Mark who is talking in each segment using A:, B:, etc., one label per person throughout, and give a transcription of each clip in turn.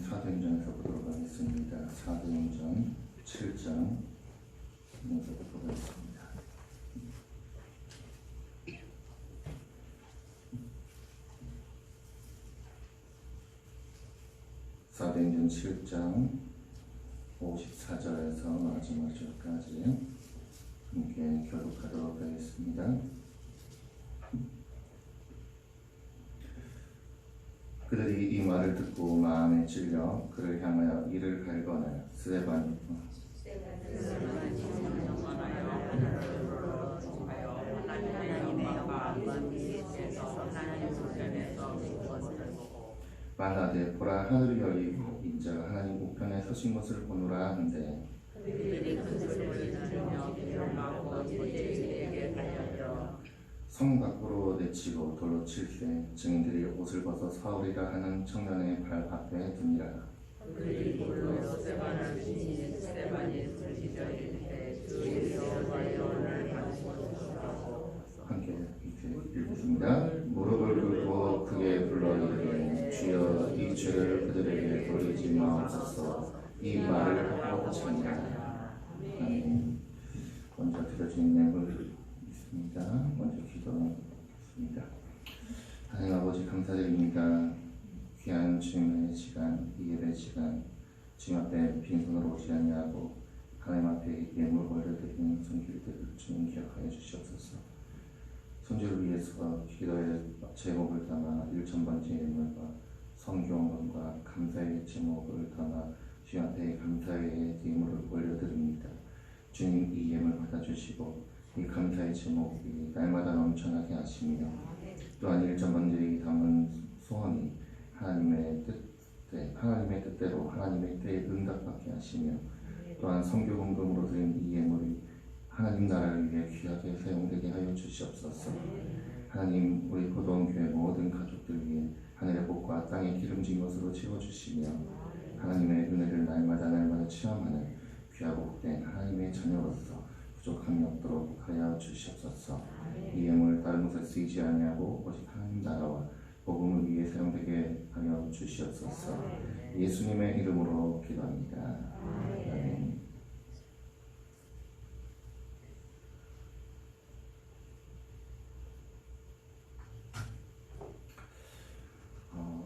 A: 사도행전에서 보도록 하겠습니다. 사도행전 7장 에서 보도록 하겠습니다. 사도행전 7장 54절에서 마지막 절까지 함께 교독하도록 하겠습니다. 그들이 이 말을 듣고 마음에 찔려 그를 향하여 이를 갈거나 스데반이 말하되 보라 하늘이 열리고 인자가 하나님 우편에 서신 것을 보노라 하는데 성 밖으로 내치고 돌로 칠세 증인들이 옷을 벗어 사울이라 하는 청년의 발 앞에 두니라. 그들이 돌로 스데반을 치니 스데반이 술시절일 주의 영원을 받으시고 함께 읽겠습니다. 무릎을 꿇고 크게 불러 이르되 주여 이 죄를 그들에게 돌리지 마옵소서. 이 말을 하고 찬양하라. 아멘. 먼저 들어진 내용을 있습니다. 먼저 기도하겠습니다. 하나님 아버지 감사드립니다. 귀한 주님의 시간, 이 예배 시간 주님 앞에 빈손으로 오지 아니하고 하나님 앞에 예물 올려드리는 손길들을 주님 기억하여 주시옵소서. 손질을 위해서 기도의 제목을 담아 1,000번째 예물과 성경과 감사의 제목을 담아 주님 앞에 감사의 예물을 올려드립니다. 주님 이 예물 받아주시고 이 감사의 제목이 날마다 넘쳐나게 하시며 또한 1,000번째에 담은 소원이 하나님의 뜻대로 하나님의 때에 응답받게 하시며 또한 선교 헌금으로 드린 이 예물이 하나님 나라를 위해 귀하게 사용되게 하여 주시옵소서. 하나님 우리 포도원교회 모든 가족들 위해 하늘의 복과 땅의 기름진 것으로 채워주시며 하나님의 은혜를 날마다 체험하는 귀하고 복된 하나님의 자녀로서 부족함이 없도록 하여 주시옵소서. 이 예물 다른 곳에 쓰이지 아니하고 오직 하나님 나라와 복음을 위해 사용되게 하여 주시옵소서. 예수님의 이름으로 기도합니다. 아멘.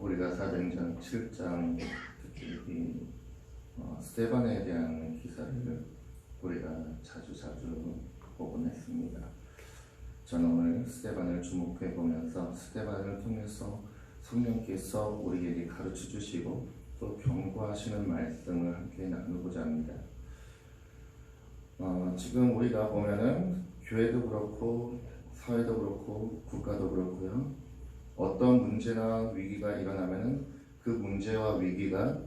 A: 우리가 사도행전 7장 특히 스데반에 대한 기사를 우리가 자주 보곤 했습니다. 저는 오늘 스데반을 주목해 보면서 스데반을 통해서 성령께서 우리에게 가르쳐 주시고 또 경고하시는 말씀을 함께 나누고자 합니다. 지금 우리가 보면은 교회도 그렇고 사회도 그렇고 국가도 그렇고요. 어떤 문제나 위기가 일어나면은 그 문제와 위기가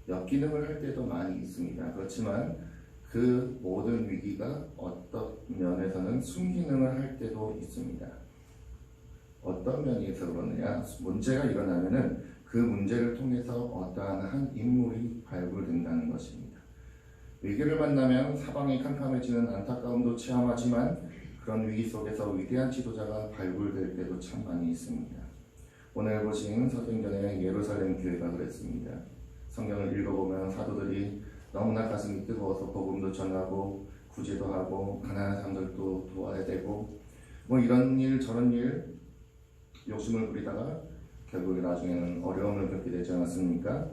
A: 역기능을 할 때도 많이 있습니다. 그렇지만 그 모든 위기가 어떤 면에서는 순기능을 할 때도 있습니다. 어떤 면에서 그러느냐? 문제가 일어나면은 그 문제를 통해서 어떠한 한 인물이 발굴된다는 것입니다. 위기를 만나면 사방이 캄캄해지는 안타까움도 체험하지만 그런 위기 속에서 위대한 지도자가 발굴될 때도 참 많이 있습니다. 오늘 보신 사도행전의 예루살렘 교회가 그랬습니다. 성경을 읽어보면 사도들이 너무나 가슴이 뜨거워서 복음도 전하고 구제도 하고 가난한 사람들도 도와야 되고 이런 일 저런 일 욕심을 부리다가 결국에 나중에는 어려움을 겪게 되지 않았습니까?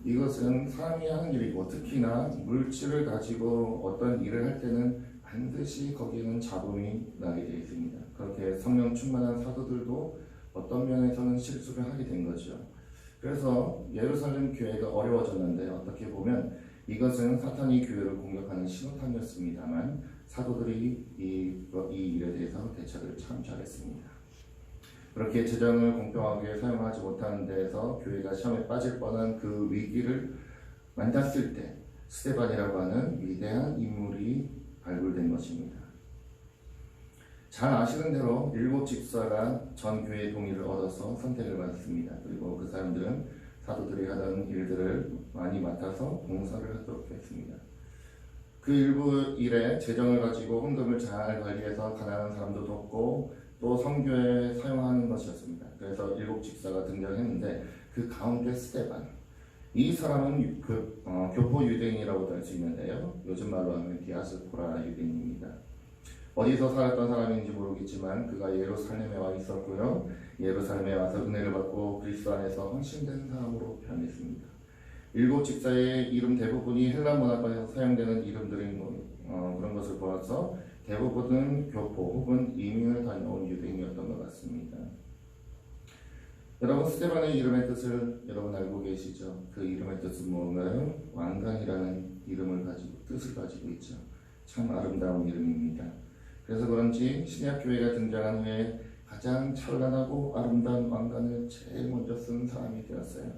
A: 이것은 사람이 하는 일이고 특히나 물질을 가지고 어떤 일을 할 때는 반드시 거기에는 잡음이 나게 되어 있습니다. 그렇게 성령 충만한 사도들도 어떤 면에서는 실수를 하게 된 거죠. 그래서 예루살렘 교회가 어려워졌는데 어떻게 보면 이것은 사탄이 교회를 공격하는 신호탄이었습니다만 사도들이 이 일에 대해서 대처를 참 잘했습니다. 그렇게 재정을 공평하게 사용하지 못하는 데에서 교회가 시험에 빠질 뻔한 그 위기를 만났을 때 스데반이라고 하는 위대한 인물이 발굴된 것입니다. 잘 아시는 대로 7 집사가 전 교회의 동의를 얻어서 선택을 받습니다. 그리고 그 사람들은 사도들이 하던 일들을 많이 맡아서 봉사를 하도록 했습니다. 그 일부 일에 재정을 가지고 헌금을 잘 관리해서 가난한 사람도 돕고 또 선교에 사용하는 것이었습니다. 그래서 7 집사가 등장했는데 그 가운데 스데반, 이 사람은 교포 유대인이라고도 할 수 있는데요. 요즘 말로 하면 디아스포라 유대인입니다. 어디서 살았던 사람인지 모르겠지만 그가 예루살렘에 와 있었고요. 예루살렘에 와서 은혜를 받고 그리스도 안에서 헌신된 사람으로 변했습니다. 일곱 집사의 이름 대부분이 헬라 문화권에서 사용되는 이름들인 그런 것을 보아서 대부분은 교포 혹은 이민을 다녀온 유대인이었던 것 같습니다. 여러분 스데반의 이름의 뜻을 여러분 알고 계시죠? 그 이름의 뜻은 뭔가요? 왕관이라는 뜻을 가지고 있죠. 참 아름다운 이름입니다. 그래서 그런지 신약교회가 등장한 후에 가장 찬란하고 아름다운 왕관을 제일 먼저 쓴 사람이 되었어요.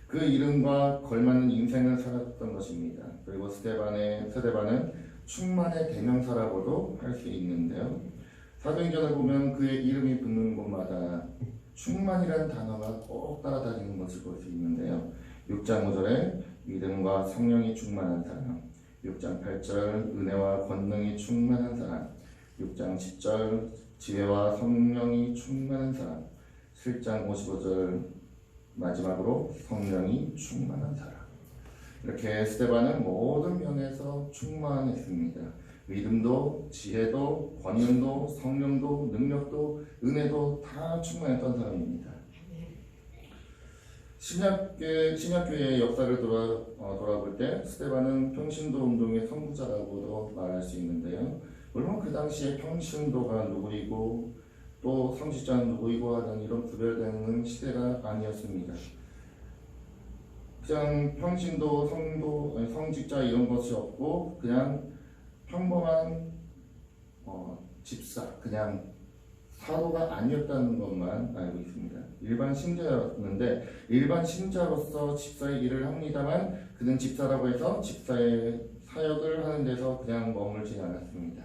A: 그 이름과 걸맞는 인생을 살았던 것입니다. 그리고 스데반은 충만의 대명사라고도 할 수 있는데요. 사도행전을 보면 그의 이름이 붙는 곳마다 충만이라는 단어가 꼭 따라다니는 것을 볼 수 있는데요. 6장 5절에 믿음과 성령이 충만한 사람, 6장 8절 은혜와 권능이 충만한 사람, 6장 10절 지혜와 성령이 충만한 사람, 7장 55절 마지막으로 성령이 충만한 사람. 이렇게 스데반은 모든 면에서 충만했습니다. 믿음도 지혜도 권능도 성령도 능력도 은혜도 다 충만했던 사람입니다. 신약교회의 역사를 돌아볼 때 스데반은 평신도 운동의 선구자라고도 말할 수 있는데요. 물론 그 당시에 평신도가 누구이고 또 성직자는 누구이고 하는 이런 구별되는 시대가 아니었습니다. 그냥 평신도, 성직자 이런 것이 없고 그냥 평범한 집사, 그냥 사도가 아니었다는 것만 알고 있습니다. 일반 신자였는데 일반 신자로서 집사의 일을 합니다만 그는 집사라고 해서 집사의 사역을 하는 데서 그냥 머물지 않았습니다.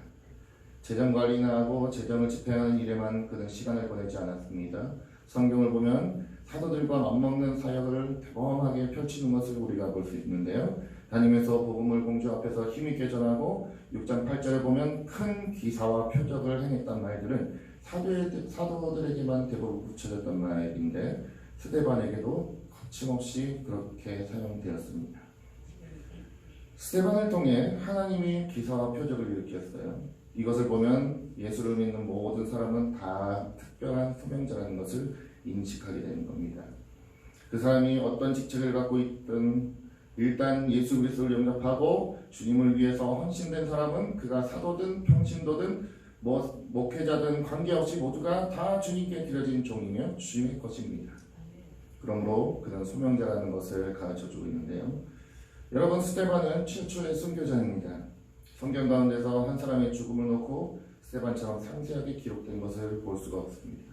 A: 재정 관리나 하고 재정을 집행하는 일에만 그는 시간을 보내지 않았습니다. 성경을 보면 사도들과 맞먹는 사역을 대범하게 펼치는 것을 우리가 볼 수 있는데요. 다니면서 복음을 공주 앞에서 힘있게 전하고 6장 8절에 보면 큰 기사와 표적을 행했단 말들은 사도들에게만 대부분 붙여졌던 말인데 스데반에게도 거침없이 그렇게 사용되었습니다. 스데반을 통해 하나님이 기사와 표적을 일으켰어요. 이것을 보면 예수를 믿는 모든 사람은 다 특별한 소명자라는 것을 인식하게 되는 겁니다. 그 사람이 어떤 직책을 갖고 있든 일단 예수 그리스도를 영접하고 주님을 위해서 헌신된 사람은 그가 사도든 평신도든 목회자든 관계없이 모두가 다 주님께 드려진 종이며 주님의 것입니다. 그러므로 그는 소명자라는 것을 가르쳐주고 있는데요. 여러분 스데반은 최초의 순교자입니다. 성경 가운데서 한 사람의 죽음을 놓고 스데반처럼 상세하게 기록된 것을 볼 수가 없습니다.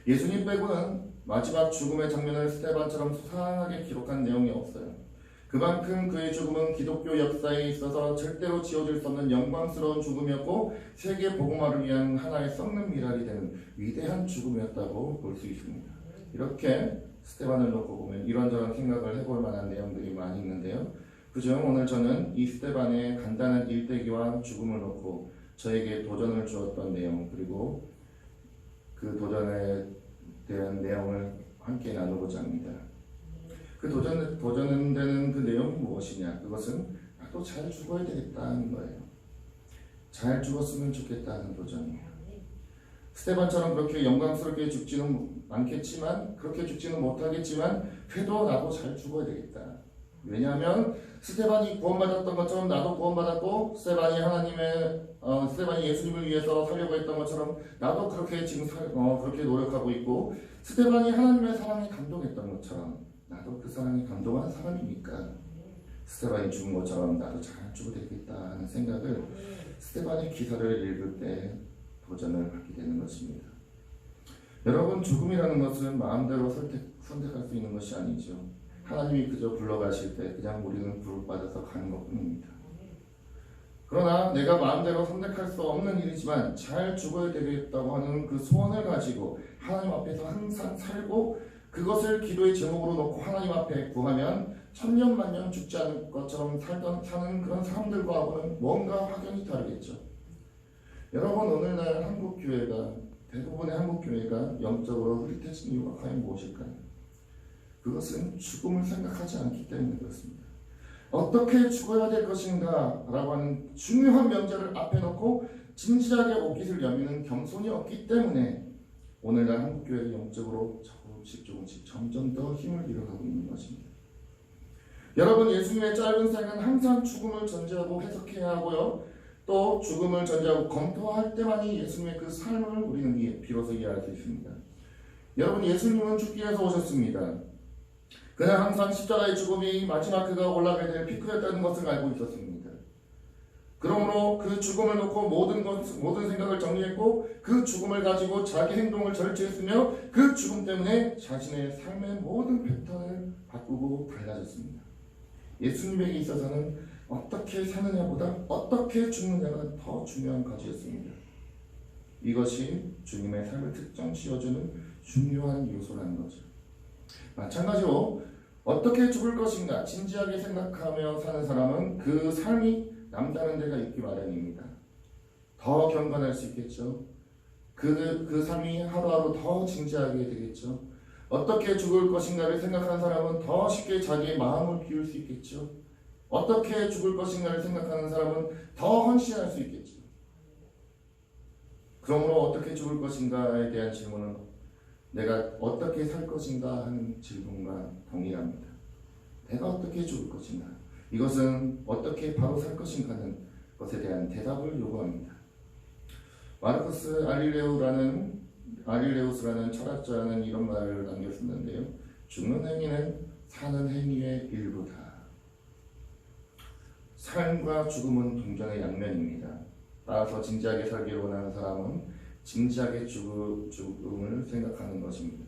A: 예수님 빼고는 마지막 죽음의 장면을 스데반처럼 수상하게 기록한 내용이 없어요. 그만큼 그의 죽음은 기독교 역사에 있어서 절대로 지워질 수 없는 영광스러운 죽음이었고 세계 복음화를 위한 하나의 썩는 미랄이 되는 위대한 죽음이었다고 볼 수 있습니다. 이렇게 스데반을 놓고 보면 이런저런 생각을 해볼 만한 내용들이 많이 있는데요. 그중 오늘 저는 이 스데반의 간단한 일대기와 죽음을 놓고 저에게 도전을 주었던 내용 그리고 그 도전에 대한 내용을 함께 나누고자 합니다. 그 도전되는 그 내용이 무엇이냐? 그것은 나도 잘 죽어야 되겠다는 거예요. 잘 죽었으면 좋겠다는 도전이에요. 스데반처럼 그렇게 영광스럽게 죽지는 않겠지만 그렇게 죽지는 못하겠지만 그래도 나도 잘 죽어야 되겠다. 왜냐하면 스데반이 구원받았던 것처럼 나도 구원받았고 스데반이 예수님을 위해서 살려고 했던 것처럼 나도 그렇게 지금 그렇게 노력하고 있고 스데반이 하나님의 사랑에 감동했던 것처럼 나도 그 사랑에 감동한 사람이니까 스데반이 죽은 것처럼 나도 잘 죽어야 되겠다 하는 생각을 스데반의 기사를 읽을 때 도전을 받게 되는 것입니다. 여러분 죽음이라는 것은 마음대로 선택할 수 있는 것이 아니죠. 하나님이 그저 불러가실 때 그냥 우리는 부름받아서 가는 것뿐입니다. 그러나 내가 마음대로 선택할 수 없는 일이지만 잘 죽어야 되겠다고 하는 그 소원을 가지고 하나님 앞에서 항상 살고 그것을 기도의 제목으로 놓고 하나님 앞에 구하면 천년만년 죽지 않을 것처럼 사는 그런 사람들과는 뭔가 확연히 다르겠죠. 여러분 오늘날 대부분의 한국교회가 영적으로 흐릿해진 이유가 과연 무엇일까요? 그것은 죽음을 생각하지 않기 때문에 그렇습니다. 어떻게 죽어야 될 것인가 라고 하는 중요한 명제를 앞에 놓고 진지하게 옷깃을 여미는 겸손이 없기 때문에 오늘날 한국교회가 영적으로 조금씩 점점 더 힘을 잃어가고 있는 것입니다. 여러분, 예수님의 짧은 생은 항상 죽음을 전제하고 해석해야 하고요. 또 죽음을 전제하고 검토할 때만이 예수님의 그 삶을 우리는 비로소 이해할 수 있습니다. 여러분, 예수님은 죽기 위해서 오셨습니다. 그는 항상 십자가의 죽음이 마지막 그가 올라가게 될 피크였다는 것을 알고 있었습니다. 그러므로 그 죽음을 놓고 모든 생각을 정리했고 그 죽음을 가지고 자기 행동을 절제했으며 그 죽음 때문에 자신의 삶의 모든 패턴을 바꾸고 달라졌습니다. 예수님에게 있어서는 어떻게 사느냐보다 어떻게 죽느냐가 더 중요한 가치였습니다. 이것이 주님의 삶을 특정 지어주는 중요한 요소라는 거죠. 마찬가지로 어떻게 죽을 것인가 진지하게 생각하며 사는 사람은 그 삶이 남다른 데가 있기 마련입니다. 더 경건할 수 있겠죠. 그 삶이 하루하루 더 진지하게 되겠죠. 어떻게 죽을 것인가를 생각하는 사람은 더 쉽게 자기의 마음을 비울 수 있겠죠. 어떻게 죽을 것인가를 생각하는 사람은 더 헌신할 수 있겠죠. 그러므로 어떻게 죽을 것인가에 대한 질문은 내가 어떻게 살 것인가 하는 질문과 동일합니다. 내가 어떻게 죽을 것인가, 이것은 어떻게 바로 살 것인가 하는 것에 대한 대답을 요구합니다. 마르쿠스 아릴레우스라는 철학자는 이런 말을 남겼었는데요. 죽는 행위는 사는 행위의 일부다. 삶과 죽음은 동전의 양면입니다. 따라서 진지하게 살기를 원하는 사람은 진지하게 죽음을 생각하는 것입니다.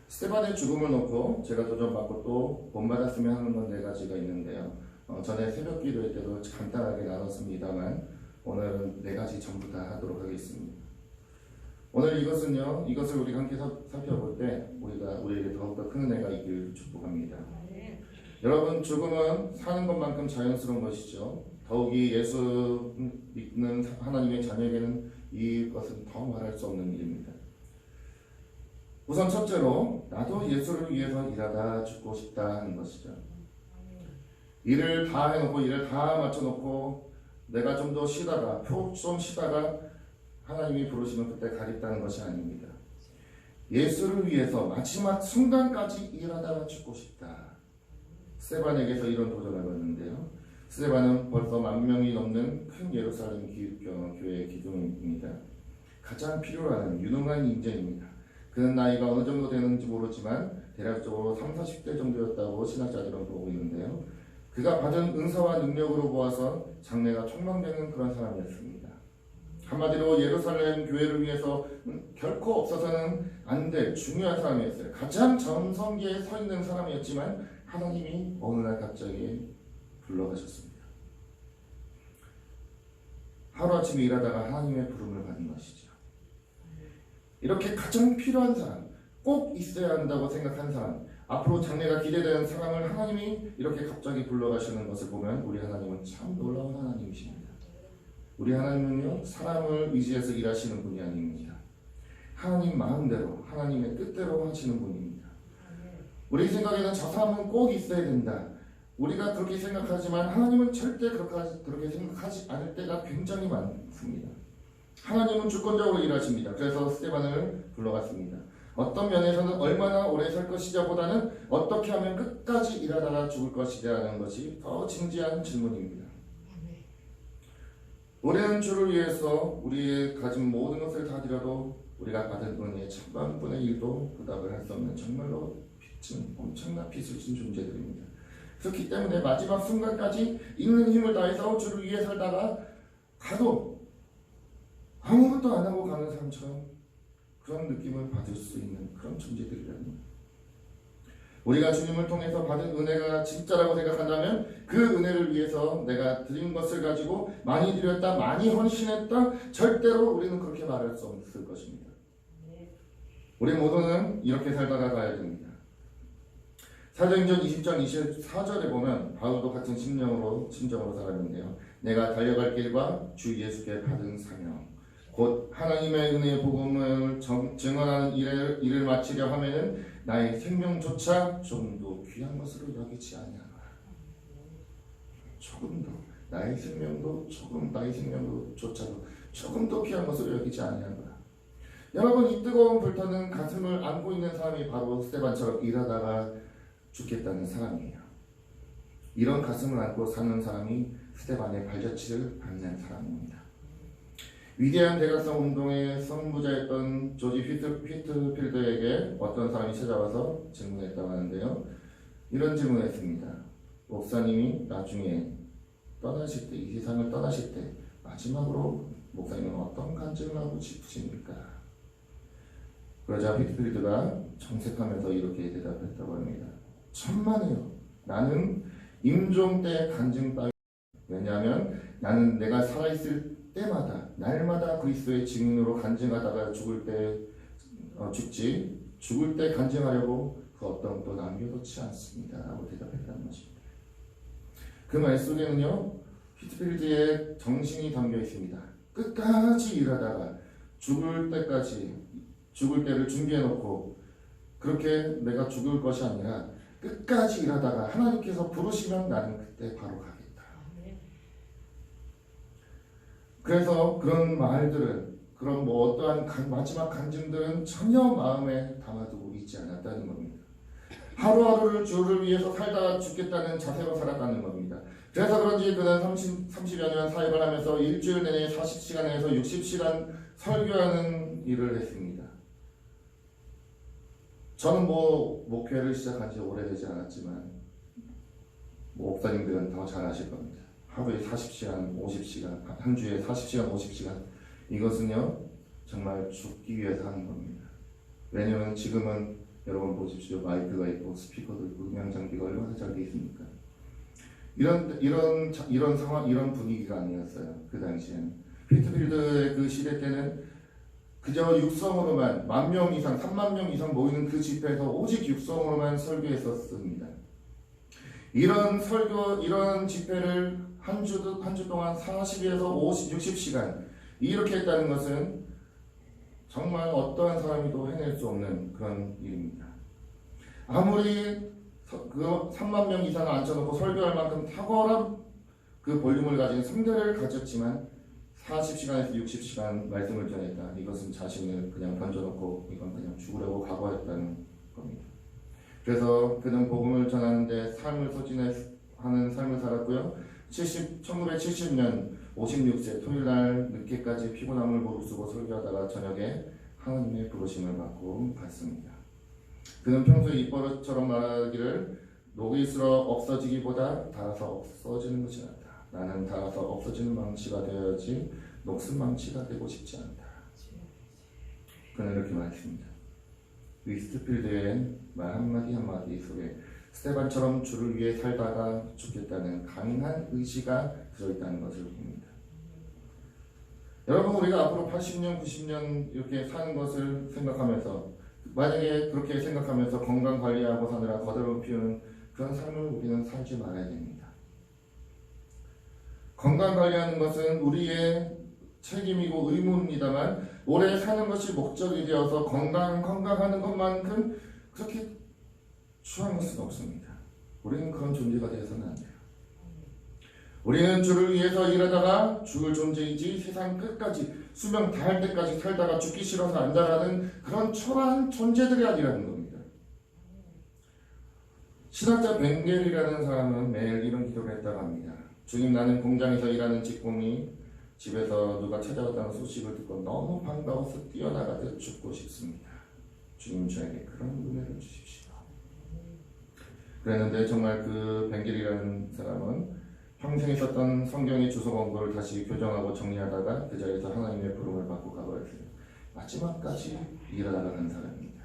A: 스테반의 죽음을 놓고 제가 도전받고 또 본받았으면 하는 건 4가지가 있는데요. 전에 새벽 기도회 때도 간단하게 나눴습니다만 오늘은 4가지 전부 다 하도록 하겠습니다. 오늘 이것을 우리가 함께 살펴볼 때 우리에게 더욱더 큰 은혜가 있기를 축복합니다. 여러분, 죽음은 사는 것만큼 자연스러운 것이죠. 더욱이 예수 믿는 하나님의 자녀에게는 이것은 더 말할 수 없는 일입니다. 우선 첫째로 나도 예수를 위해서 일하다 죽고 싶다 하는 것이죠. 일을 다 해놓고 일을 다 맞춰놓고 내가 좀 더 쉬다가 좀 쉬다가 하나님이 부르시면 그때 가겠다는 것이 아닙니다. 예수를 위해서 마지막 순간까지 일하다가 죽고 싶다. 스데반에게서 이런 도전을 받는데요. 스데반은 벌써 10,000명이 넘는 큰 예루살렘 교회의 기둥입니다. 가장 필요로 하는 유능한 인재입니다. 그는 나이가 어느 정도 되는지 모르지만 대략적으로 30, 40대 정도였다고 신학자들은 보고 있는데요. 그가 받은 은사와 능력으로 보아서 장래가 촉망되는 그런 사람이었습니다. 한마디로 예루살렘 교회를 위해서 결코 없어서는 안 될 중요한 사람이었어요. 가장 전성기에 서 있는 사람이었지만 하나님이 어느 날 갑자기 불러가셨습니다. 하루아침에 일하다가 하나님의 부름을 받은 것이죠. 이렇게 가장 필요한 사람, 꼭 있어야 한다고 생각한 사람, 앞으로 장래가 기대되는 사람을 하나님이 이렇게 갑자기 불러가시는 것을 보면 우리 하나님은 참 놀라운 하나님이십니다. 우리 하나님은요, 사람을 의지해서 일하시는 분이 아닙니다. 하나님 마음대로, 하나님의 뜻대로 하시는 분입니다. 우리 생각에는 저 사람은 꼭 있어야 된다. 우리가 그렇게 생각하지만 하나님은 절대 그렇게 생각하지 않을 때가 굉장히 많습니다. 하나님은 주권적으로 일하십니다. 그래서 스데반을 불러갔습니다. 어떤 면에서는 얼마나 오래 살 것이냐 보다는 어떻게 하면 끝까지 일하다가 죽을 것이냐는 것이 더 진지한 질문입니다. 우리는 주를 위해서 우리의 가진 모든 것을 다 드려도 우리가 받은 은혜의 1000분의 1도 보답을 할 수 없는 정말로 엄청난 빚을 진 존재들입니다. 그렇기 때문에 마지막 순간까지 있는 힘을 다해서 주를 위해 살다가 가도 아무것도 안 하고 가는 사람처럼 그런 느낌을 받을 수 있는 그런 존재들이랍니다. 우리가 주님을 통해서 받은 은혜가 진짜라고 생각한다면 그 은혜를 위해서 내가 드린 것을 가지고 많이 드렸다, 많이 헌신했다, 절대로 우리는 그렇게 말할 수 없을 것입니다. 우리 모두는 이렇게 살다가 가야 됩니다. 사도행전 20장 24절에 보면 바울도 같은 심정으로 살았는데요. 내가 달려갈 길과 주 예수께 받은 사명 곧 하나님의 은혜의 복음을 증언하는 일을 마치려 하면은 나의 생명조차 조금도 귀한 것으로 여기지 아니하노라. 조금도 나의 생명조차도 조금도 귀한 것으로 여기지 아니하노라. 여러분, 이 뜨거운 불타는 가슴을 안고 있는 사람이 바로 스데반처럼 일하다가 죽겠다는 사람이에요. 이런 가슴을 안고 사는 사람이 스데반의 발자취를 밟는 사람입니다. 위대한 대각성 운동의 선구자였던 조지 휘트필드에게 어떤 사람이 찾아와서 질문했다고 하는데요. 이런 질문을 했습니다. 목사님이 나중에 떠나실 때, 이 세상을 떠나실 때 마지막으로 목사님은 어떤 간증을 하고 싶으십니까? 그러자 휘트필드가 정색하면서 이렇게 대답했다고 합니다. 천만에요. 나는 임종 때 간증 따위. 왜냐하면 나는 내가 살아있을 때마다 날마다 그리스도의 증인으로 간증하다가 죽을 때 죽지, 죽을 때 간증하려고 그 어떤 것도 남겨놓지 않습니다 라고 대답했다는 것입니다. 그 말 속에는요, 휘트필드의 정신이 담겨 있습니다. 끝까지 일하다가 죽을 때를 준비해놓고, 그렇게 내가 죽을 것이 아니라 끝까지 일하다가 하나님께서 부르시면 나는 그때 바로 가겠다. 그래서 그런 말들은, 그런 어떠한 마지막 간증들은 전혀 마음에 담아두고 있지 않았다는 겁니다. 하루하루를 주를 위해서 살다가 죽겠다는 자세로 살아가는 겁니다. 그래서 그런지 그는 30여 년 사역을 하면서 일주일 내내 40시간에서 60시간 설교하는 일을 했습니다. 저는 목회를 시작한 지 오래되지 않았지만 목사님들은 더 잘 아실 겁니다. 하루에 40시간, 50시간, 한 주에 40시간, 50시간, 이것은요 정말 죽기 위해서 하는 겁니다. 왜냐하면 지금은 여러분 보십시오. 마이크가 있고 스피커도 있고 음향 장비가 얼마나 잘 돼 있습니까? 이런 상황, 이런 분위기가 아니었어요. 그 당시에는. 휘트필드의 그 시대 때는 그저 육성으로만 10,000명 이상, 30,000명 이상 모이는 그 집회에서 오직 육성으로만 설교했었습니다. 이런 집회를 한 주 동안 40에서 50, 60시간 이렇게 했다는 것은 정말 어떠한 사람이도 해낼 수 없는 그런 일입니다. 아무리 그 3만 명 이상을 앉혀놓고 설교할 만큼 탁월한 그 볼륨을 가진 성대를 가졌지만 40시간에서 60시간 말씀을 전했다. 이것은 자신을 그냥 던져놓고 이건 그냥 죽으려고 각오했다는 겁니다. 그래서 그는 복음을 전하는데 삶을 소진하는 삶을 살았고요. 1970년 56세 토요일날 늦게까지 피곤함을 무릅쓰고 설교하다가 저녁에 하나님의 부르심을 받고 갔습니다. 그는 평소에 입버릇처럼 말하기를 녹이 슬어 없어지기보다 닳아서 없어지는 것이 낫다. 나는 닳아서 없어지는 망치가 되어야지 녹슨 망치가 되고 싶지 않다. 그는 이렇게 말했습니다. 휘트필드의 말 한마디 한마디 속에 스데반처럼 주를 위해 살다가 죽겠다는 강인한 의지가 들어있다는 것을 봅니다. 여러분, 우리가 앞으로 80년, 90년 이렇게 사는 것을 생각하면서, 만약에 그렇게 생각하면서 건강 관리하고 사느라 거들을 피우는 그런 삶을 우리는 살지 말아야 됩니다. 건강 관리하는 것은 우리의 책임이고 의무입니다만 오래 사는 것이 목적이 되어서 건강하는 것만큼 그렇게 추한 것은 없습니다. 우리는 그런 존재가 되어서는 안 돼요. 우리는 주를 위해서 일하다가 죽을 존재이지 세상 끝까지 수명 다할 때까지 살다가 죽기 싫어서 안달하는 그런 초라한 존재들이 아니라는 겁니다. 신학자 벵겔이라는 사람은 매일 이런 기도를 했다고 합니다. 주님, 나는 공장에서 일하는 직공이 집에서 누가 찾아왔다는 소식을 듣고 너무 반가워서 뛰어나가듯 죽고 싶습니다. 주님, 저에게 그런 은혜를 주십시오. 그랬는데 정말 그 벵겔이라는 사람은 평생에 썼던 성경의 주소 원고를 다시 교정하고 정리하다가 그 자리에서 하나님의 부름을 받고 가버렸어요. 마지막까지 일하다가 간 사람입니다.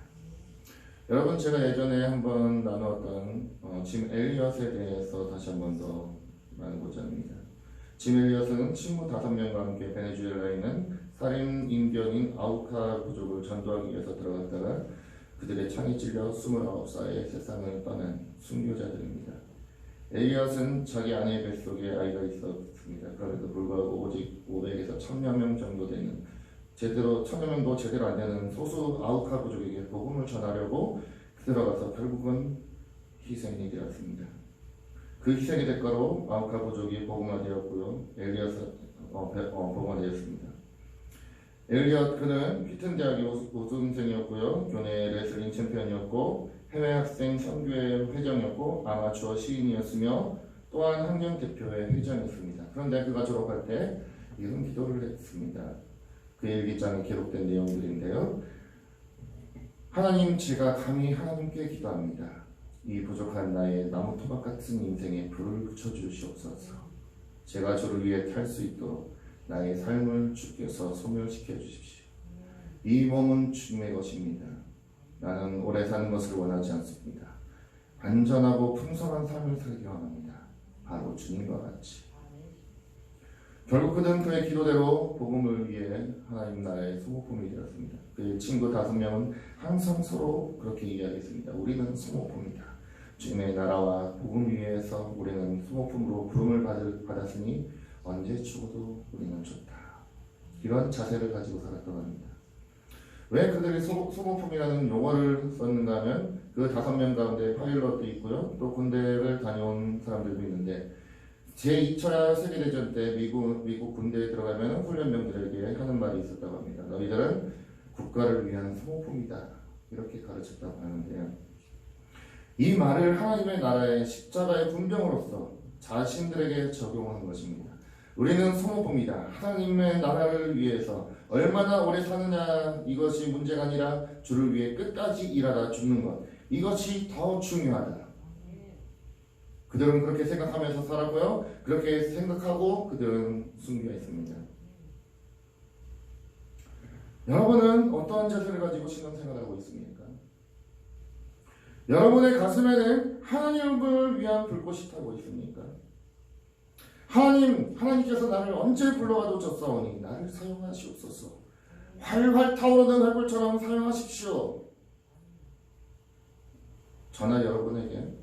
A: 여러분, 제가 예전에 한번 나누었던 짐 엘리엇에 대해서 다시 한번 더 나누고자 합니다. 짐 엘리엇은 친구 5명과 함께 베네수엘라에 있는 살인 인견인 아우카 부족을 전도하기 위해서 들어갔다가 그들의 창에 찔려 29살에 세상을 떠난 순교자들입니다. 엘리엇은 자기 아내의 뱃속에 아이가 있었습니다. 그럼에도 불구하고 오직 500에서 1000여 명 정도 되는 제대로 천여명도 제대로 안 되는 소수 아우카 부족에게 복음을 전하려고 들어가서 결국은 희생이 되었습니다. 그 희생의 대가로 아우카 부족이 복음화되었고요. 엘리엇은 복음화되었습니다. 엘리엇 그는 피튼 대학의 우수생이었고요. 교내 레슬링 챔피언이었고 해외 학생 선교회 회장이었고 아마추어 시인이었으며 또한 학년 대표회 회장이었습니다. 그런데 그가 졸업할 때 이런 기도를 했습니다. 그의 일기장에 기록된 내용들인데요. 하나님, 제가 감히 하나님께 기도합니다. 이 부족한 나의 나무 토막 같은 인생에 불을 붙여주시옵소서. 제가 주를 위해 탈 수 있도록 나의 삶을 주께서 소멸시켜 주십시오. 이 몸은 주님의 것입니다. 나는 오래 사는 것을 원하지 않습니다. 안전하고 풍성한 삶을 살기 원합니다. 바로 주님과 같이. 결국 그는 그의 기도대로 복음을 위해 하나님 나라의 소모품이 되었습니다. 그의 친구 5명은 항상 서로 그렇게 이야기했습니다. 우리는 소모품이다. 주님의 나라와 복음 위에서 우리는 소모품으로 부름을 받았으니 언제 죽어도 우리는 좋다. 이런 자세를 가지고 살았던 겁니다. 왜 그들이 소모품이라는 용어를 썼는가 하면 그 5명 가운데 파일럿도 있고요. 또 군대를 다녀온 사람들도 있는데 제2차 세계대전 때 미국 군대에 들어가면 훈련병들에게 하는 말이 있었다고 합니다. 너희들은 국가를 위한 소모품이다. 이렇게 가르쳤다고 하는데요. 이 말을 하나님의 나라의 십자가의 군병으로서 자신들에게 적용한 것입니다. 우리는 소모품이다. 하나님의 나라를 위해서 얼마나 오래 사느냐 이것이 문제가 아니라 주를 위해 끝까지 일하다 죽는 것. 이것이 더 중요하다. 그들은 그렇게 생각하면서 살았고요. 그렇게 생각하고 그들은 순교했습니다. 여러분은 어떠한 자세를 가지고 신앙생활을 하고 있습니까? 여러분의 가슴에는 하나님을 위한 불꽃이 타고 있습니까? 하나님께서 나를 언제 불러와도 좋사오니 나를 사용하시옵소서. 활활 타오르는 활불처럼 사용하십시오. 저나 여러분에게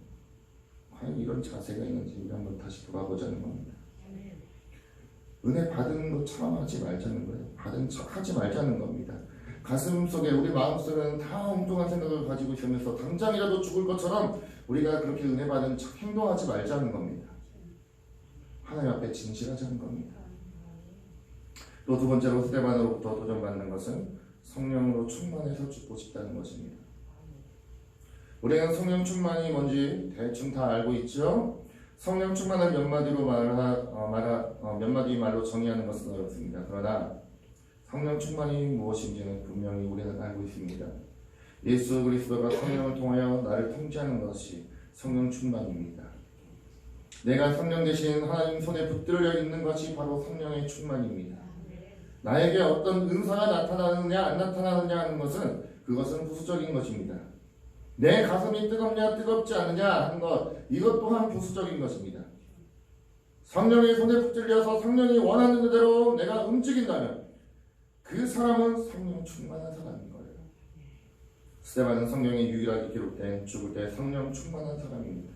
A: 과연 이런 자세가 있는지 우리 한번 다시 돌아보자는 겁니다. 은혜 받은 것처럼 하지 말자는 거예요. 받은 척 하지 말자는 겁니다. 가슴속에 우리 마음속에는 다 엉뚱한 생각을 가지고 있으면서 당장이라도 죽을 것처럼 우리가 그렇게 은혜 받은 척 행동하지 말자는 겁니다. 하나님 앞에 진실하자는 겁니다. 또 두 번째로 스데반으로부터 도전받는 것은 성령으로 충만해서 죽고 싶다는 것입니다. 우리는 성령 충만이 뭔지 대충 다 알고 있죠. 성령 충만을 몇 마디 말로 정의하는 것은 어렵습니다. 그러나 성령 충만이 무엇인지는 분명히 우리는 알고 있습니다. 예수 그리스도가 성령을 통하여 나를 통치하는 것이 성령 충만입니다. 내가 성령 대신 하나님 손에 붙들려 있는 것이 바로 성령의 충만입니다. 나에게 어떤 은사가 나타나느냐 안 나타나느냐 하는 것은 그것은 부수적인 것입니다. 내 가슴이 뜨겁냐 뜨겁지 않느냐 하는 것 이것 또한 부수적인 것입니다. 성령의 손에 붙들려서 성령이 원하는 대로 내가 움직인다면 그 사람은 성령 충만한 사람인 거예요. 스데반은 성령이 유일하게 기록된 죽을 때 성령 충만한 사람입니다.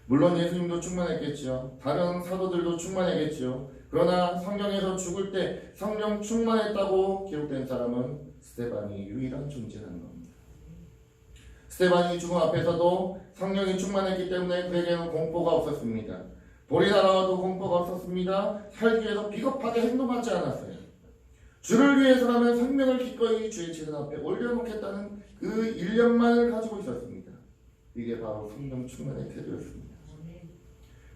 A: 물론 예수님도 충만했겠지요. 다른 사도들도 충만했겠지요. 그러나 성경에서 죽을 때 성령 충만했다고 기록된 사람은 스데반이 유일한 존재라는 겁니다. 스데반이 죽음 앞에서도 성령이 충만했기 때문에 그에게는 공포가 없었습니다. 돌이 날아와도 공포가 없었습니다. 살기 위해서 비겁하게 행동하지 않았어요. 주를 위해서라면 생명을 기꺼이 주의 제단 앞에 올려놓겠다는 그 일념만을 가지고 있었습니다. 이게 바로 성령 충만의 태도였습니다.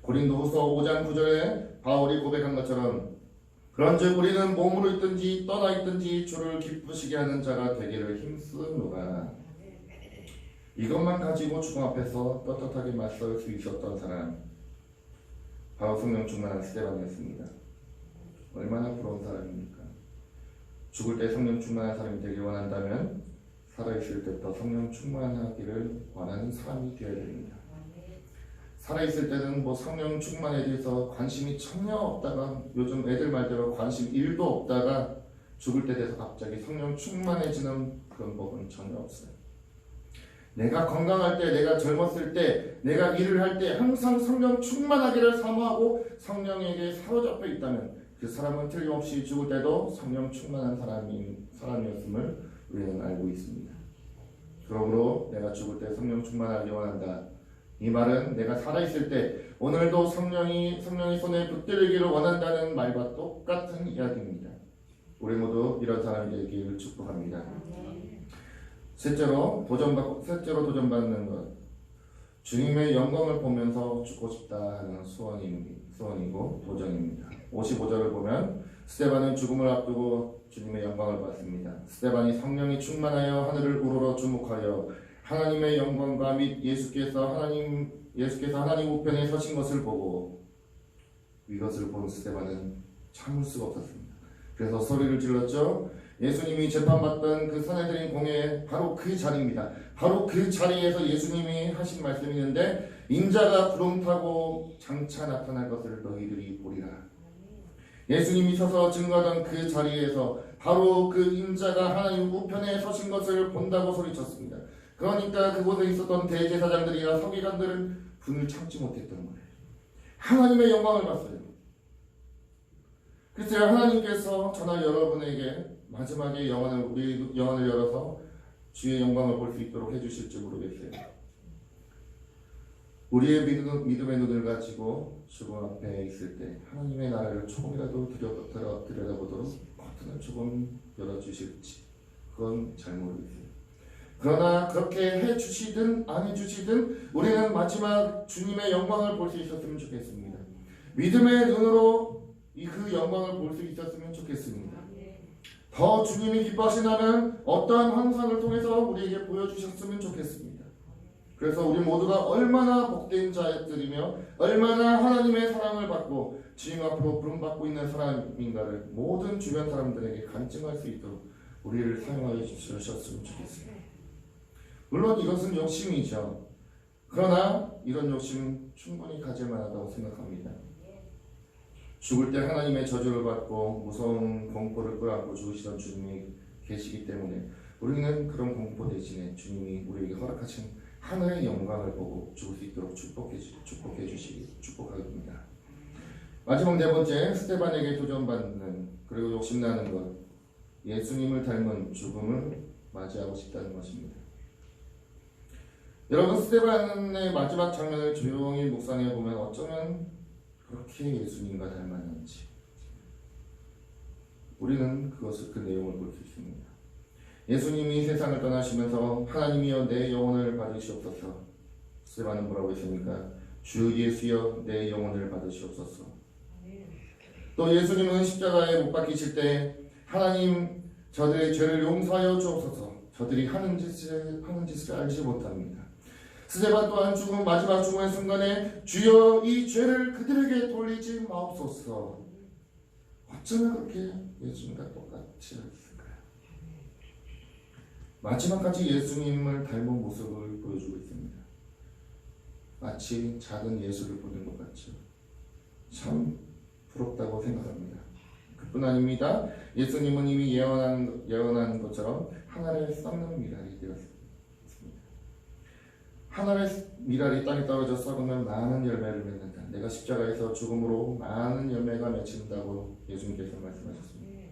A: 고린도후서 5장 9절에 바울이 고백한 것처럼 그런즉 우리는 몸으로 있든지 떠나 있든지 주를 기쁘시게 하는 자가 되기를 힘쓰노라. 이것만 가지고 죽음 앞에서 떳떳하게 맞설 수 있었던 사람 바로 성령 충만한 스데반이었습니다. 얼마나 부러운 사람입니까? 죽을 때 성령 충만한 사람이 되길 원한다면 살아있을 때부터 성령 충만하기를 원하는 사람이 되어야 됩니다. 살아있을 때는 성령 충만에 대해서 관심이 전혀 없다가 요즘 애들 말대로 관심 1도 없다가 죽을 때 돼서 갑자기 성령 충만해지는 그런 법은 전혀 없어요. 내가 건강할 때, 내가 젊었을 때, 내가 일을 할 때 항상 성령 충만하기를 사모하고 성령에게 사로잡혀 있다면 그 사람은 틀림없이 죽을 때도 성령 충만한 사람이었음을 우리는 알고 있습니다. 그러므로 내가 죽을 때 성령 충만하기 원한다. 이 말은 내가 살아있을 때 오늘도 성령이 손에 붙들기를 원한다는 말과 똑같은 이야기입니다. 우리 모두 이런 사람이 되기를 축복합니다. 셋째로 도전받는 것. 주님의 영광을 보면서 죽고 싶다는 소원이고 도전입니다. 55절을 보면 스데반은 죽음을 앞두고 주님의 영광을 받습니다. 스데반이 성령이 충만하여 하늘을 우러러 주목하여 하나님의 영광과 및 예수께서 하나님 우편에 서신 것을 보고 이것을 본 스데반은 참을 수가 없었습니다. 그래서 소리를 질렀죠. 예수님이 재판받던 그 산헤드린 공회 바로 그 자리입니다. 바로 그 자리에서 예수님이 하신 말씀이 있는데 인자가 구름 타고 장차 나타날 것을 너희들이 보리라. 예수님이 서서 증거하던 그 자리에서 바로 그 인자가 하나님 우편에 서신 것을 본다고 소리쳤습니다. 그러니까 그곳에 있었던 대제사장들이나 서기관들은 분을 참지 못했던 거예요. 하나님의 영광을 봤어요. 그래서 하나님께서 저나 여러분에게 마지막에 우리 영혼을 열어서 주의 영광을 볼 수 있도록 해주실지 모르겠어요. 우리의 믿음의 눈을 가지고 죽음 앞에 있을 때 하나님의 나라를 조금이라도 들여다보도록 버튼을 조금 열어주실지 그건 잘 모르겠어요. 그러나 그렇게 해주시든 안 해주시든 우리는 마지막 주님의 영광을 볼 수 있었으면 좋겠습니다. 믿음의 눈으로 그 영광을 볼 수 있었으면 좋겠습니다. 더 주님이 기뻐하신다면 어떠한 환상을 통해서 우리에게 보여주셨으면 좋겠습니다. 그래서 우리 모두가 얼마나 복된 자들이며 얼마나 하나님의 사랑을 받고 주님 앞으로 부름받고 있는 사람인가를 모든 주변 사람들에게 간증할 수 있도록 우리를 사용하여 주셨으면 좋겠습니다. 물론 이것은 욕심이죠. 그러나 이런 욕심 충분히 가질 만하다고 생각합니다. 죽을 때 하나님의 저주를 받고 무서운 공포를 끌어안고 죽으시던 주님이 계시기 때문에 우리는 그런 공포 대신에 주님이 우리에게 허락하신 하늘의 영광을 보고 죽을 수 있도록 축복합니다. 마지막 네 번째, 스데반에게 도전받는 그리고 욕심나는 것, 예수님을 닮은 죽음을 맞이하고 싶다는 것입니다. 여러분, 스데반의 마지막 장면을 조용히 묵상해 보면 어쩌면 그렇게 예수님과 닮았는지 우리는 그 내용을 볼 수 있습니다. 예수님이 세상을 떠나시면서 하나님이여 내 영혼을 받으시옵소서. 스데반은 뭐라고 했습니까? 주 예수여 내 영혼을 받으시옵소서. 또 예수님은 십자가에 못 박히실 때 하나님 저들의 죄를 용서하여 주옵소서. 저들이 하는 짓을 알지 못합니다. 스데반 또한 마지막 죽음의 순간에 주여 이 죄를 그들에게 돌리지 마옵소서. 어쩌면 그렇게 예수님과 똑같이 했을까요? 마지막까지 예수님을 닮은 모습을 보여주고 있습니다. 마치 작은 예수를 보는 것 같죠. 참 부럽다고 생각합니다. 그뿐 아닙니다. 예수님은 이미 예언한 것처럼 하늘에 썩는 미랄이 되었습니다. 하늘의 미랄이 땅에 떨어져 썩으면 많은 열매를 맺는다. 내가 십자가에서 죽음으로 많은 열매가 맺힌다고 예수님께서 말씀하셨습니다.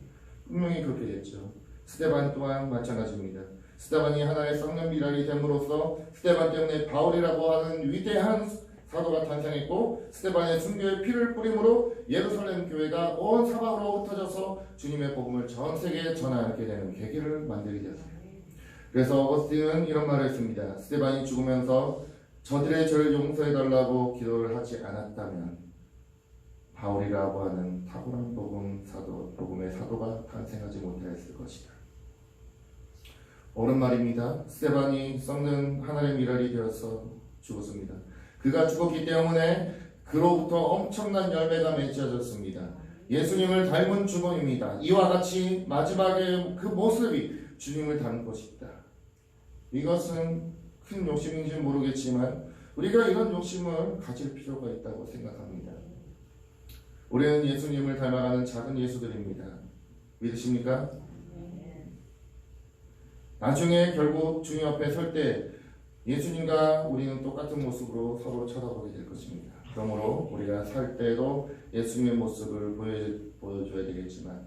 A: 분명히 그렇게 됐죠. 스데반 또한 마찬가지입니다. 스데반이 하나의 썩는 미랄이 됨으로써 스데반 때문에 바울이라고 하는 위대한 사도가 탄생했고 스데반의 순교의 피를 뿌림으로 예루살렘 교회가 온 사방으로 흩어져서 주님의 복음을 전 세계에 전하게 되는 계기를 만들게 되었습니다. 그래서 어거스틴은 이런 말을 했습니다. 스데반이 죽으면서 저들의 죄를 용서해달라고 기도를 하지 않았다면 바울이라고 하는 탁월한 복음의 사도가 탄생하지 못하였을 것이다. 옳은 말입니다. 스데반이 썩는 하늘의 미랄이 되어서 죽었습니다. 그가 죽었기 때문에 그로부터 엄청난 열매가 맺어졌습니다. 예수님을 닮은 죽음입니다. 이와 같이 마지막에 그 모습이 주님을 닮고 싶다. 이것은 큰 욕심인지 모르겠지만 우리가 이런 욕심을 가질 필요가 있다고 생각합니다. 우리는 예수님을 닮아가는 작은 예수들입니다. 믿으십니까? 나중에 결국 주님 앞에 설 때 예수님과 우리는 똑같은 모습으로 서로 쳐다보게 될 것입니다. 그러므로 우리가 살 때도 예수님의 모습을 보여줘야 되겠지만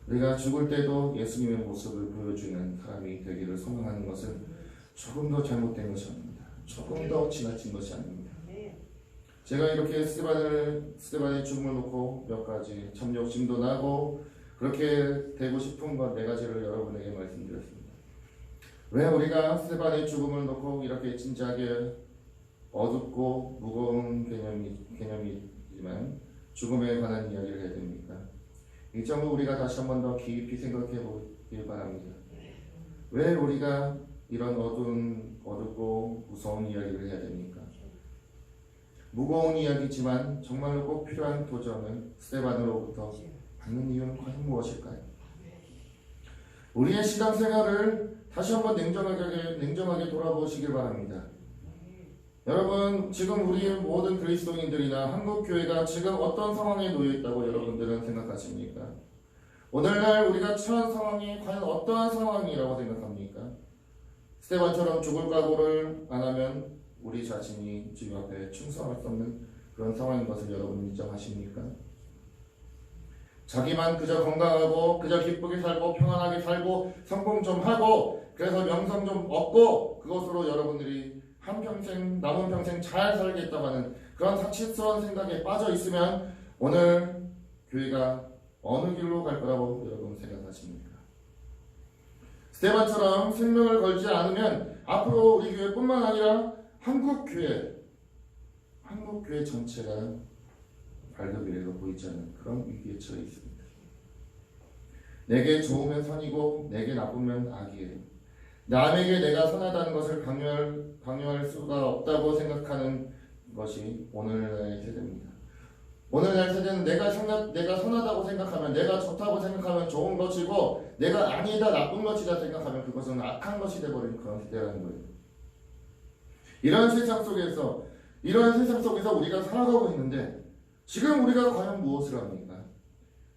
A: 우리가 죽을 때도 예수님의 모습을 보여주는 사람이 되기를 소망하는 것은 조금 더 잘못된 것이 아닙니다. 조금 더 지나친 것이 아닙니다. 제가 이렇게 스데반의 죽음을 놓고 몇 가지 참 욕심도 나고 그렇게 되고 싶은 것 네 가지를 여러분에게 말씀드렸습니다. 왜 우리가 스데반의 죽음을 놓고 이렇게 진지하게 어둡고 무거운 개념이지만 죽음에 관한 이야기를 해야 됩니까? 이 점을 우리가 다시 한 번 더 깊이 생각해 보길 바랍니다. 왜 우리가 이런 어둡고 무서운 이야기를 해야 됩니까? 무거운 이야기지만 정말로 꼭 필요한 도전을 스데반으로부터 받는 이유는 과연 무엇일까요? 우리의 신앙생활을 다시 한번 냉정하게 돌아보시길 바랍니다. 여러분, 지금 우리 모든 그리스도인들이나 한국교회가 지금 어떤 상황에 놓여 있다고 여러분들은 생각하십니까? 오늘날 우리가 처한 상황이 과연 어떠한 상황이라고 생각합니까? 스데반처럼 죽을 각오를 안 하면 우리 자신이 주님 앞에 충성할 수 없는 그런 상황인 것을 여러분 인정하십니까? 자기만 그저 건강하고 그저 기쁘게 살고 평안하게 살고 성공 좀 하고 그래서 명성 좀 얻고 그것으로 여러분들이 남은 평생 잘 살겠다고 하는 그런 사치스러운 생각에 빠져 있으면 오늘 교회가 어느 길로 갈 거라고 여러분 생각하십니까? 스데반처럼 생명을 걸지 않으면 앞으로 우리 교회뿐만 아니라 한국교회 전체가 밝은 미래가 보이지 않는 그런 위기에 처해 있습니다. 내게 좋으면 선이고 내게 나쁘면 악이에요. 남에게 내가 선하다는 것을 강요할 수가 없다고 생각하는 것이 오늘날의 세대입니다. 오늘날 세대는 내가 선하다고 생각하면, 내가 좋다고 생각하면 좋은 것이고 내가 아니다 나쁜 것이다 생각하면 그것은 악한 것이 되어버린 그런 세대라는 거예요. 이런 세상 속에서 우리가 살아가고 있는데 지금 우리가 과연 무엇을 합니까?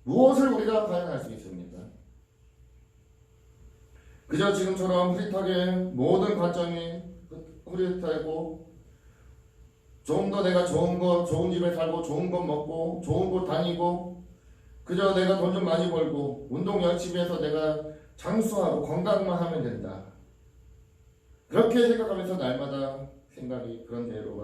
A: 무엇을 우리가 과연 할 수 있습니까? 그저 지금처럼 흐릿하게 모든 관점이 흐릿하고 좀 더 내가 좋은 집에 살고 좋은 것 먹고 좋은 곳 다니고 그저 내가 돈 좀 많이 벌고 운동 열심히 해서 내가 장수하고 건강만 하면 된다. 그렇게 생각하면서 날마다 생각이 그런 대로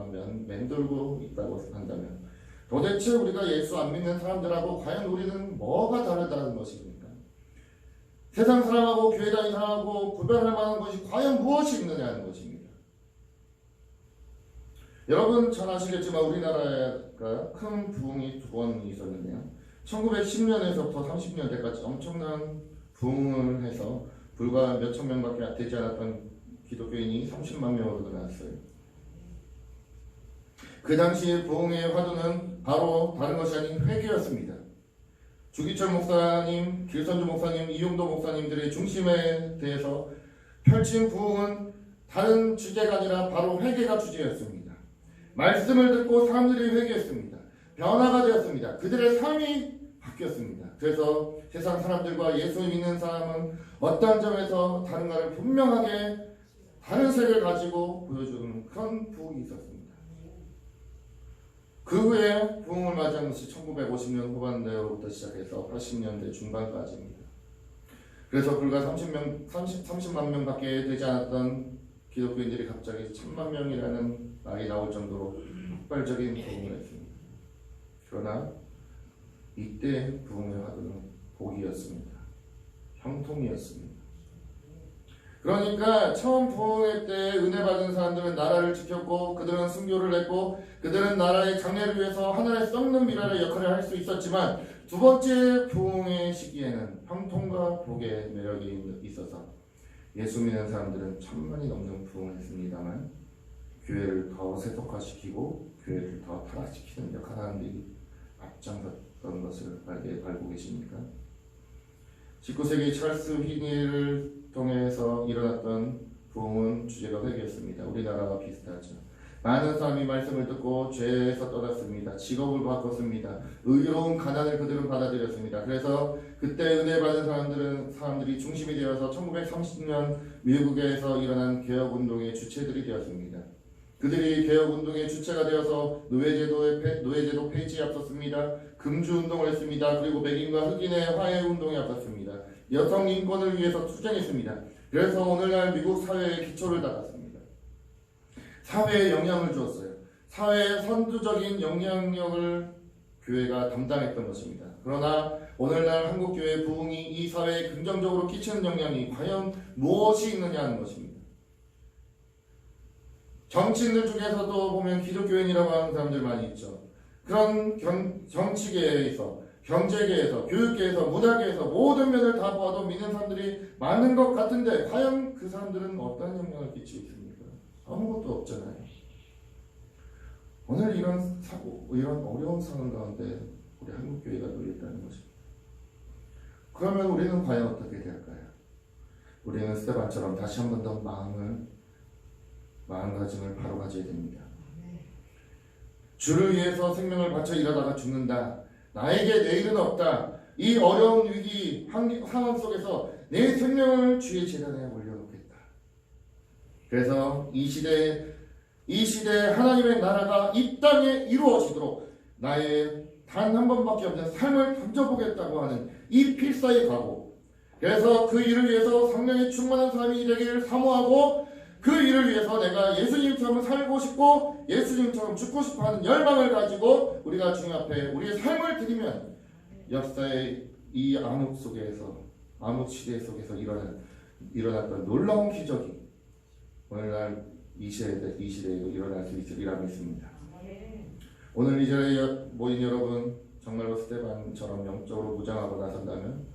A: 맴돌고 있다고 한다면 도대체 우리가 예수 안 믿는 사람들하고 과연 우리는 뭐가 다르다는 것입니까? 세상 사람하고 교회 다니는 사람하고 구별할 만한 것이 과연 무엇이 있느냐는 것입니다. 여러분 잘 아시겠지만 우리나라가 큰 부흥이 두 번 있었는데요. 1910년에서부터 30년대까지 엄청난 부흥을 해서 불과 몇천 명밖에 되지 않았던 기독교인이 30만 명으로 늘어났어요. 그 당시 부흥의 화두는 바로 다른 것이 아닌 회개였습니다. 주기철 목사님, 길선주 목사님, 이용도 목사님들의 중심에 대해서 펼친 부흥은 다른 주제가 아니라 바로 회개가 주제였습니다. 말씀을 듣고 사람들이 회개했습니다. 변화가 되었습니다. 그들의 삶이 바뀌었습니다. 그래서 세상 사람들과 예수 믿는 사람은 어떠한 점에서 다른가를 분명하게 다른 색을 가지고 보여주는 그런 부흥이 있었습니다. 그 후에 부흥을 맞이한 것이 1950년 후반대로부터 시작해서 80년대 중반까지입니다. 그래서 불과 30만 명밖에 되지 않았던 기독교인들이 갑자기 1000만 명이라는 말이 나올 정도로 폭발적인 부흥을 했습니다. 그러나 이때 부흥의 화두는 복이었습니다. 형통이었습니다. 그러니까 처음 부흥회 때 은혜 받은 사람들은 나라를 지켰고 그들은 순교를 했고 그들은 나라의 장래를 위해서 하늘에 썩는 미랄의 역할을 할 수 있었지만 두 번째 부흥의 시기에는 형통과 복의 매력이 있어서 예수 믿는 사람들은 1000만이 넘는 부흥을 했습니다만 교회를 더 세속화시키고 교회를 더 타락시키는 역할하는 앞장섰던 것을 알고 계십니까? 19세기 찰스 휘니를 통해서 일어났던 부흥은 주제가 회개였습니다. 우리나라와 비슷하죠. 많은 사람이 말씀을 듣고 죄에서 떠났습니다. 직업을 바꿨습니다. 의로운 가난을 그들은 받아들였습니다. 그래서 그때 은혜 받은 사람들이 중심이 되어서 1930년 미국에서 일어난 개혁운동의 주체들이 되었습니다. 그들이 개혁운동의 주체가 되어서 노예제도 폐지에 앞섰습니다. 금주 운동을 했습니다. 그리고 백인과 흑인의 화해 운동에 앞섰습니다. 여성 인권을 위해서 투쟁했습니다. 그래서 오늘날 미국 사회의 기초를 닦았습니다. 사회에 영향을 주었어요. 사회의 선두적인 영향력을 교회가 담당했던 것입니다. 그러나 오늘날 한국교회의 부흥이 이 사회에 긍정적으로 끼치는 영향이 과연 무엇이 있느냐 하는 것입니다. 정치인들 중에서도 보면 기독교인이라고 하는 사람들 많이 있죠. 그런 정치계에서, 경제계에서, 교육계에서, 문화계에서 모든 면을 다 보아도 믿는 사람들이 많은 것 같은데 과연 그 사람들은 어떤 영향을 끼치고 있습니까? 아무것도 없잖아요. 오늘 이런 어려운 상황 가운데 우리 한국교회가 놓였다는 것입니다. 그러면 우리는 과연 어떻게 될까요? 우리는 스데반처럼 다시 한 번 더 마음가짐을 바로 가져야 됩니다. 주를 위해서 생명을 바쳐 일하다가 죽는다. 나에게 내일은 없다. 이 어려운 위기 상황 속에서 내 생명을 주의 재단에 올려놓겠다. 그래서 이 시대에 하나님의 나라가 이 땅에 이루어지도록 나의 단 한 번밖에 없는 삶을 던져보겠다고 하는 이 필사의 각오. 그래서 그 일을 위해서 성령에 충만한 삶이 되기를 사모하고 그 일을 위해서 내가 예수님처럼 살고 싶고 예수님처럼 죽고 싶어하는 열망을 가지고 우리가 주님 앞에 우리의 삶을 드리면 역사의 이 암흑 속에서 암흑 시대 속에서 일어났던 놀라운 기적이 오늘날 이 시대에도 일어날 수 있으리라 믿습니다. 오늘 이 자리에 모인 여러분 정말로 스데반처럼 영적으로 무장하고 나선다면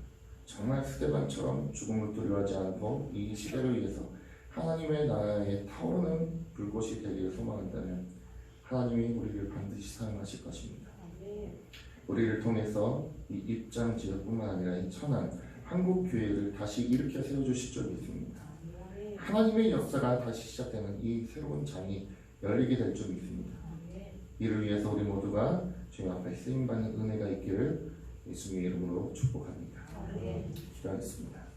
A: 정말 스데반처럼 죽음을 두려워하지 않고 이 시대를 위해서 하나님의 나라에 타오르는 불꽃이 되기를 소망한다면 하나님이 우리를 반드시 사용하실 것입니다. 우리를 통해서 이 입장 지역뿐만 아니라 이 천안 한국 교회를 다시 일으켜 세워주실 줄 믿습니다. 하나님의 역사가 다시 시작되는 이 새로운 장이 열리게 될 줄 믿습니다. 이를 위해서 우리 모두가 주님 앞에 쓰임받는 은혜가 있기를 예수님의 이름으로 축복합니다. 기도하겠습니다.